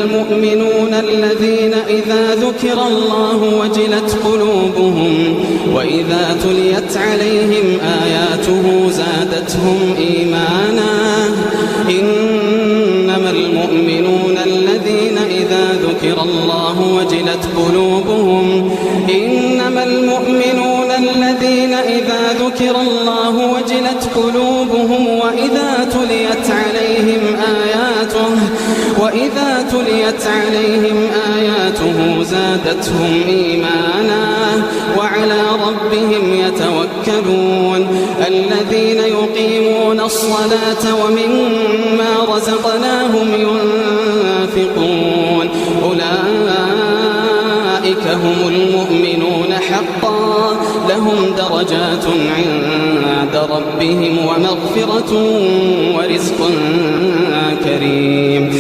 المؤمنون الذين إذا ذكر الله وجلت قلوبهم وإذا تليت عليهم آياته زادتهم إيمانا إنما المؤمنون الذين إذا ذكر الله وجلت قلوبهم وإذا تليت عليهم آياته زادتهم إيمانا وعلى ربهم يتوكلون الذين يقيمون الصلاة ومما رزقناهم ينفقون أولئك هم المؤمنون حقا لهم درجات عند ربهم ومغفرة ورزق كريم.